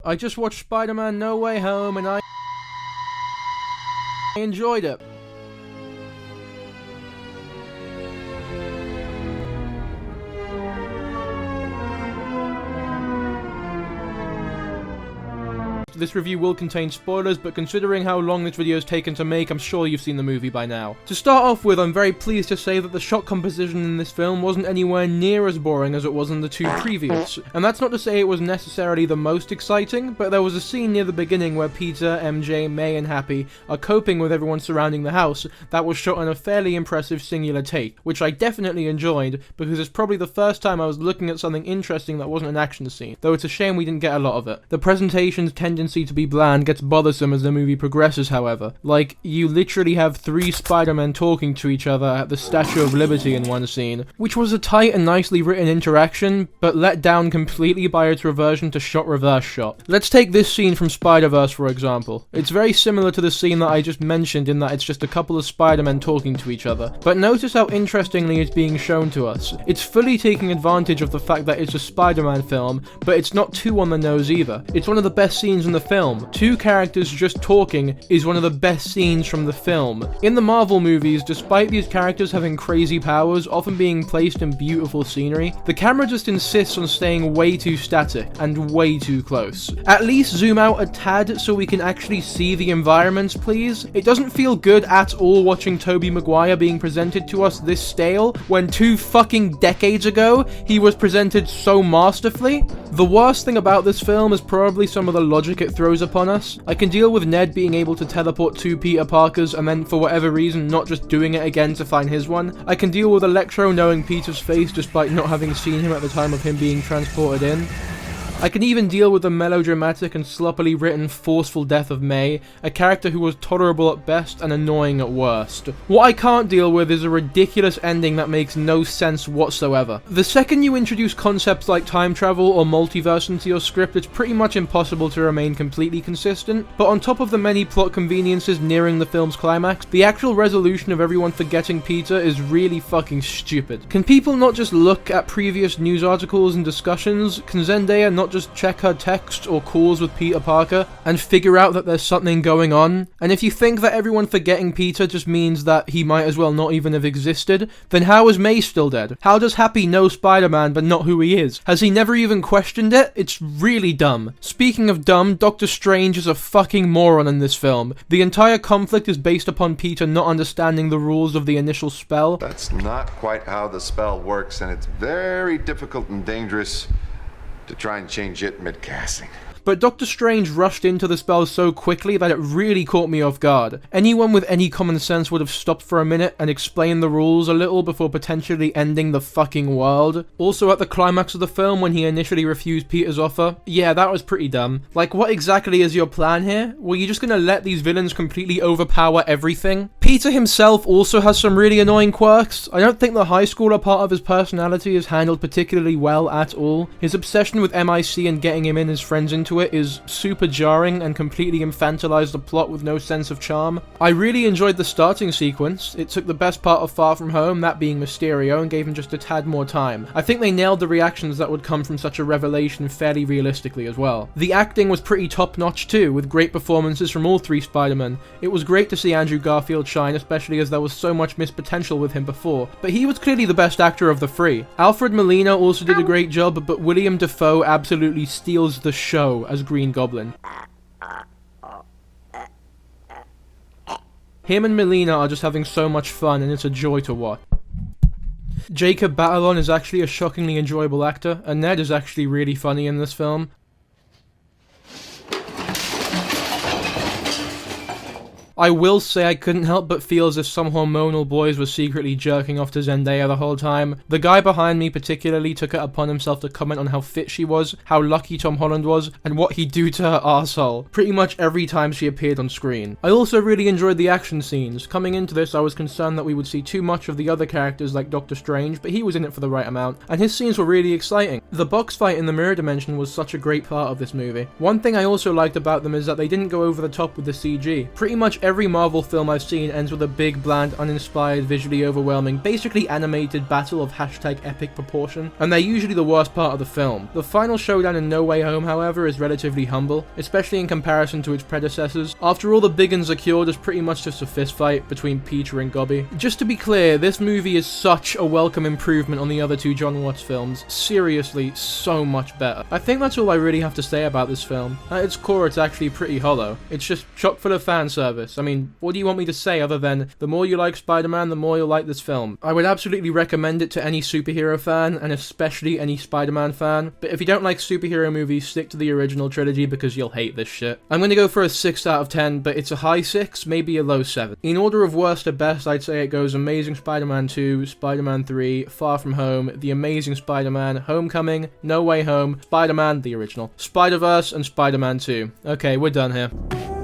I just watched Spider-Man No Way Home and I enjoyed it. This review will contain spoilers, but considering how long this video has taken to make, I'm sure you've seen the movie by now. To start off with, I'm very pleased to say that the shot composition in this film wasn't anywhere near as boring as it was in the two previous. And that's not to say it was necessarily the most exciting, but there was a scene near the beginning where Peter, MJ, May, and Happy are coping with everyone surrounding the house that was shot in a fairly impressive singular take, which I definitely enjoyed because it's probably the first time I was looking at something interesting that wasn't an action scene, though it's a shame we didn't get a lot of it. The presentation's tendency to be bland gets bothersome as the movie progresses, however. Like, you literally have 3 Spider-Men talking to each other at the Statue of Liberty in one scene, which was a tight and nicely written interaction, but let down completely by its reversion to shot-reverse shot. Let's take this scene from Spider-Verse for example. It's very similar to the scene that I just mentioned in that it's just a couple of Spider-Men talking to each other, but notice how interestingly it's being shown to us. It's fully taking advantage of the fact that it's a Spider-Man film, but it's not too on the nose either. It's one of the best scenes in the film. 2 characters just talking is one of the best scenes from the film. In the Marvel movies, despite these characters having crazy powers, often being placed in beautiful scenery, the camera just insists on staying way too static and way too close. At least zoom out a tad so we can actually see the environments, please. It doesn't feel good at all watching Tobey Maguire being presented to us this stale, when 2 fucking decades ago, he was presented so masterfully. The worst thing about this film is probably some of the logic it throws upon us. I can deal with Ned being able to teleport 2 Peter Parkers and then for whatever reason not just doing it again to find his one. I can deal with Electro knowing Peter's face despite not having seen him at the time of him being transported in. I can even deal with the melodramatic and sloppily written forceful death of May, a character who was tolerable at best and annoying at worst. What I can't deal with is a ridiculous ending that makes no sense whatsoever. The second you introduce concepts like time travel or multiverse into your script, it's pretty much impossible to remain completely consistent, but on top of the many plot conveniences nearing the film's climax, the actual resolution of everyone forgetting Peter is really fucking stupid. Can people not just look at previous news articles and discussions? Can Zendaya not just check her texts or calls with Peter Parker and figure out that there's something going on? And if you think that everyone forgetting Peter just means that he might as well not even have existed, then how is May still dead? How does Happy know Spider-Man but not who he is? Has he never even questioned it? It's really dumb. Speaking of dumb, Doctor Strange is a fucking moron in this film. The entire conflict is based upon Peter not understanding the rules of the initial spell. That's not quite how the spell works, and it's very difficult and dangerous to try and change it mid-casting. But Doctor Strange rushed into the spell so quickly that it really caught me off guard. Anyone with any common sense would have stopped for a minute and explained the rules a little before potentially ending the fucking world. Also at the climax of the film when he initially refused Peter's offer, yeah, that was pretty dumb. Like, what exactly is your plan here? Were you just gonna let these villains completely overpower everything? Peter himself also has some really annoying quirks. I don't think the high schooler part of his personality is handled particularly well at all. His obsession with MIC and getting him and his friends into it is super jarring and completely infantilized the plot with no sense of charm. I really enjoyed the starting sequence. It took the best part of Far From Home, that being Mysterio, and gave him just a tad more time. I think they nailed the reactions that would come from such a revelation fairly realistically as well. The acting was pretty top-notch too, with great performances from all 3 Spider-Men. It was great to see Andrew Garfield shine, especially as there was so much missed potential with him before, but he was clearly the best actor of the 3. Alfred Molina also did a great job, but William Dafoe absolutely steals the show as Green Goblin. Him and Molina are just having so much fun and it's a joy to watch. Jacob Batalon is actually a shockingly enjoyable actor, and Ned is actually really funny in this film. I will say I couldn't help but feel as if some hormonal boys were secretly jerking off to Zendaya the whole time. The guy behind me particularly took it upon himself to comment on how fit she was, how lucky Tom Holland was, and what he'd do to her arsehole pretty much every time she appeared on screen. I also really enjoyed the action scenes. Coming into this, I was concerned that we would see too much of the other characters like Doctor Strange, but he was in it for the right amount, and his scenes were really exciting. The box fight in the mirror dimension was such a great part of this movie. One thing I also liked about them is that they didn't go over the top with the CG. Pretty much every Marvel film I've seen ends with a big, bland, uninspired, visually overwhelming, basically animated battle of #epic proportion, and they're usually the worst part of the film. The final showdown in No Way Home, however, is relatively humble, especially in comparison to its predecessors. After all the big uns are cured, it's pretty much just a fistfight between Peter and Gobby. Just to be clear, this movie is such a welcome improvement on the other two John Watts films. Seriously, so much better. I think that's all I really have to say about this film. At its core, it's actually pretty hollow. It's just chock full of fan service. I mean, what do you want me to say other than, the more you like Spider-Man, the more you'll like this film? I would absolutely recommend it to any superhero fan, and especially any Spider-Man fan, but if you don't like superhero movies, stick to the original trilogy because you'll hate this shit. I'm gonna go for a 6 out of 10, but it's a high 6, maybe a low 7. In order of worst to best, I'd say it goes Amazing Spider-Man 2, Spider-Man 3, Far From Home, The Amazing Spider-Man, Homecoming, No Way Home, Spider-Man, the original, Spider-Verse, and Spider-Man 2. Okay, we're done here.